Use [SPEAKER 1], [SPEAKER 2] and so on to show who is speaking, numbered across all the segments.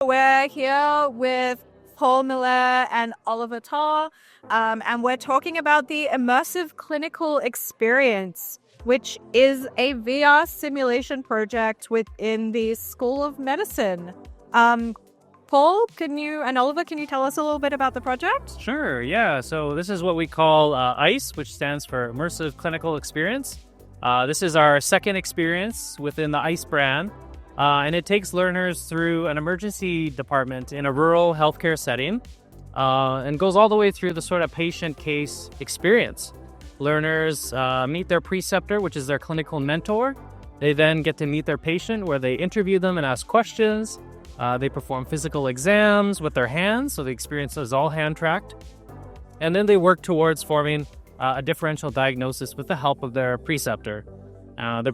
[SPEAKER 1] We're here with Paul Milaire and Oliver Tarr, and we're talking about the Immersive Clinical Experience, which is a VR simulation project within the School of Medicine. Paul, and Oliver, can you tell us a little bit about the project?
[SPEAKER 2] Sure, yeah. So this is what we call ICE, which stands for Immersive Clinical Experience. This is our second experience within the ICE brand. And it takes learners through an emergency department in a rural healthcare setting and goes all the way through the sort of patient case experience. Learners meet their preceptor, which is their clinical mentor. They then get to meet their patient where they interview them and ask questions. They perform physical exams with their hands, so the experience is all hand-tracked. And then they work towards forming a differential diagnosis with the help of their preceptor. The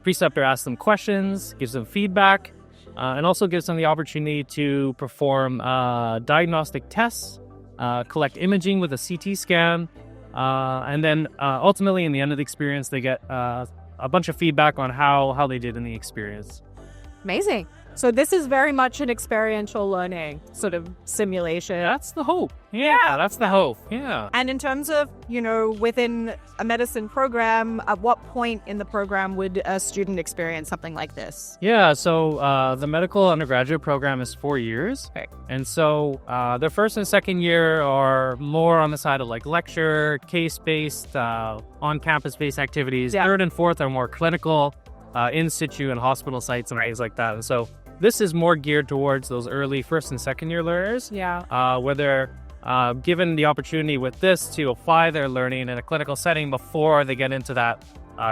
[SPEAKER 2] preceptor asks them questions, gives them feedback, and also gives them the opportunity to perform diagnostic tests, collect imaging with a CT scan, and then ultimately, in the end of the experience, they get a bunch of feedback on how they did in the experience.
[SPEAKER 1] Amazing. So this is very much an experiential learning sort of simulation.
[SPEAKER 2] That's the hope. Yeah, that's the hope. Yeah.
[SPEAKER 1] And in terms of, within a medicine program, at what point in the program would a student experience something like this?
[SPEAKER 2] Yeah, so the medical undergraduate program is 4 years.
[SPEAKER 1] Okay.
[SPEAKER 2] And so the first and second year are more on the side of like lecture, case-based, on-campus-based activities.
[SPEAKER 1] Yeah.
[SPEAKER 2] Third and fourth are more clinical, in situ and hospital sites and things like that. And so this is more geared towards those early first and second year learners.
[SPEAKER 1] Yeah.
[SPEAKER 2] Where they're given the opportunity with this to apply their learning in a clinical setting before they get into that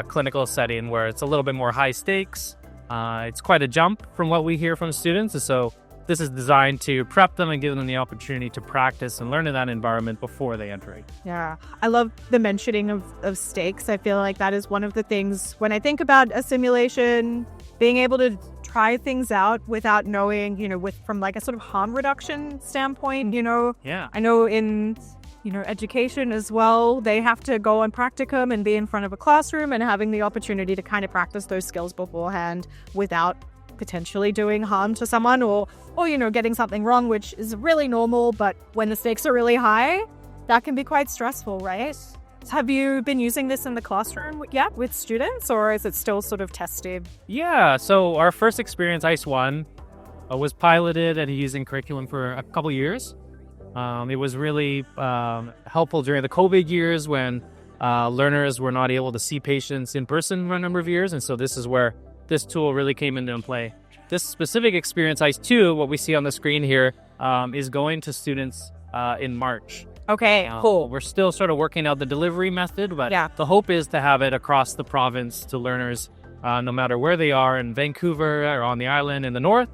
[SPEAKER 2] clinical setting where it's a little bit more high stakes. It's quite a jump from what we hear from students. And so this is designed to prep them and give them the opportunity to practice and learn in that environment before they enter it.
[SPEAKER 1] Yeah. I love the mentioning of stakes. I feel like that is one of the things when I think about a simulation, being able to try things out without knowing, from like a sort of harm reduction standpoint,
[SPEAKER 2] Yeah.
[SPEAKER 1] I know in, education as well, they have to go on practicum and be in front of a classroom and having the opportunity to kind of practice those skills beforehand without potentially doing harm to someone or getting something wrong, which is really normal. But when the stakes are really high, that can be quite stressful, right? Have you been using this in the classroom yet with students, or is it still sort of tested?
[SPEAKER 2] Yeah, so our first experience, ICE 1, was piloted and used in curriculum for a couple years. It was really helpful during the COVID years when learners were not able to see patients in person for a number of years, and so this is where this tool really came into play. This specific experience, ICE 2, what we see on the screen here, is going to students in March.
[SPEAKER 1] Okay, cool.
[SPEAKER 2] We're still sort of working out the delivery method, but
[SPEAKER 1] Yeah.
[SPEAKER 2] the hope is to have it across the province to learners, no matter where they are in Vancouver or on the island in the north.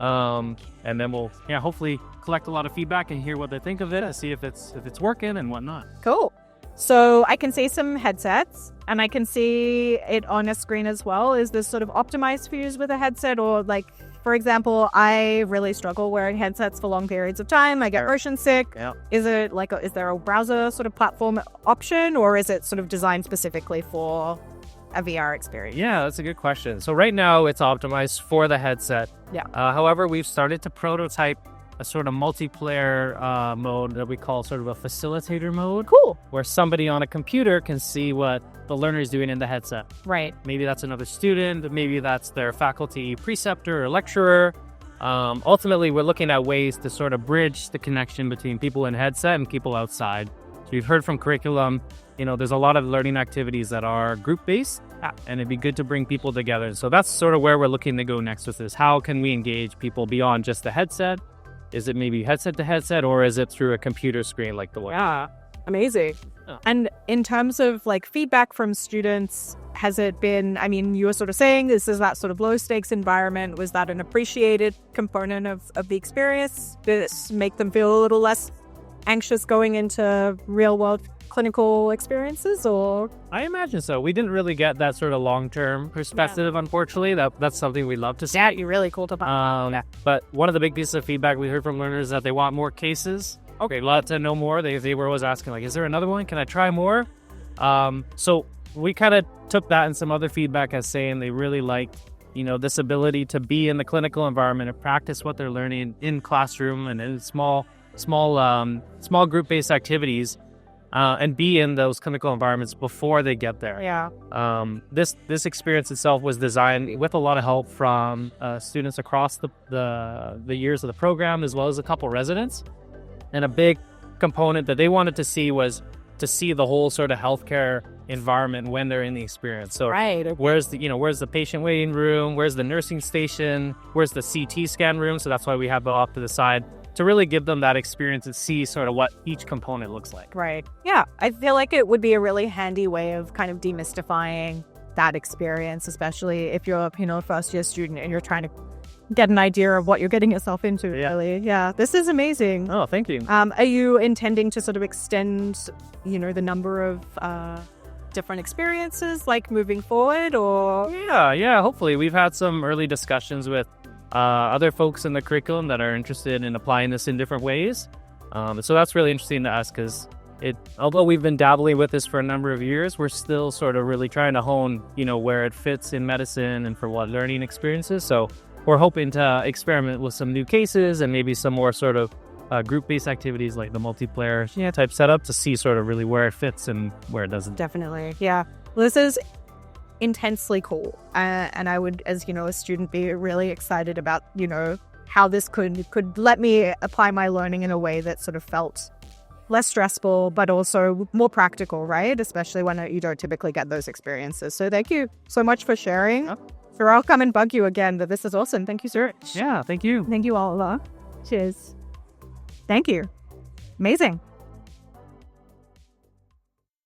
[SPEAKER 2] And then we'll, hopefully collect a lot of feedback and hear what they think of it and see if it's working and whatnot.
[SPEAKER 1] Cool. So I can see some headsets and I can see it on a screen as well. Is this sort of optimized for use with a headset, or like, for example, I really struggle wearing headsets for long periods of time. I get motion sick.
[SPEAKER 2] Yeah.
[SPEAKER 1] Is it is there a browser sort of platform option, or is it sort of designed specifically for a VR experience?
[SPEAKER 2] Yeah, that's a good question. So right now it's optimized for the headset.
[SPEAKER 1] Yeah.
[SPEAKER 2] However, we've started to prototype a sort of multiplayer mode that we call sort of a facilitator mode.
[SPEAKER 1] Cool.
[SPEAKER 2] Where somebody on a computer can see what the learner is doing in the headset.
[SPEAKER 1] Right.
[SPEAKER 2] Maybe that's another student, maybe that's their faculty preceptor or lecturer. Ultimately, we're looking at ways to sort of bridge the connection between people in headset and people outside. So you've heard from curriculum, there's a lot of learning activities that are group-based, and it'd be good to bring people together. So that's sort of where we're looking to go next with this. How can we engage people beyond just the headset? Is it maybe headset to headset, or is it through a computer screen like the one?
[SPEAKER 1] Yeah, amazing.
[SPEAKER 2] Yeah.
[SPEAKER 1] And in terms of like feedback from students, has it been, you were sort of saying this is that sort of low stakes environment. Was that an appreciated component of the experience? Did it make them feel a little less anxious going into real world clinical experiences, or?
[SPEAKER 2] I imagine so. We didn't really get that sort of long-term perspective, unfortunately. That's something we'd love to see.
[SPEAKER 1] Yeah, you're really cool to find.
[SPEAKER 2] But one of the big pieces of feedback we heard from learners is that they want more cases. Okay, a lot to know more. They were always asking, like, is there another one? Can I try more? So we kind of took that and some other feedback as saying they really liked this ability to be in the clinical environment and practice what they're learning in classroom and in small group-based activities, and be in those clinical environments before they get there.
[SPEAKER 1] Yeah.
[SPEAKER 2] This experience itself was designed with a lot of help from students across the years of the program, as well as a couple residents. And a big component that they wanted to see was to see the whole sort of healthcare environment when they're in the experience. So where's the patient waiting room, where's the nursing station, where's the CT scan room? So that's why we have it off to the side, to really give them that experience and see sort of what each component looks like.
[SPEAKER 1] Right. Yeah. I feel like it would be a really handy way of kind of demystifying that experience, especially if you're a first year student and you're trying to get an idea of what you're getting yourself into. Really. Yeah. This is amazing.
[SPEAKER 2] Oh, thank you.
[SPEAKER 1] Are you intending to sort of extend, the number of different experiences like moving forward, or?
[SPEAKER 2] Yeah. Hopefully. We've had some early discussions with other folks in the curriculum that are interested in applying this in different ways. So that's really interesting to us, because although we've been dabbling with this for a number of years, we're still sort of really trying to hone, where it fits in medicine and for what learning experiences. So we're hoping to experiment with some new cases and maybe some more sort of group-based activities like the multiplayer type setup, to see sort of really where it fits and where it doesn't.
[SPEAKER 1] Definitely. Yeah. Well, this is intensely cool. And I would, as a student, be really excited about, how this could let me apply my learning in a way that sort of felt less stressful, but also more practical, right? Especially when you don't typically get those experiences. So thank you so much for sharing.
[SPEAKER 2] Yep.
[SPEAKER 1] Sure, I'll come and bug you again, but this is awesome. Thank you so much.
[SPEAKER 2] Yeah, thank you.
[SPEAKER 1] Thank you, Oliver. Cheers. Thank you. Amazing.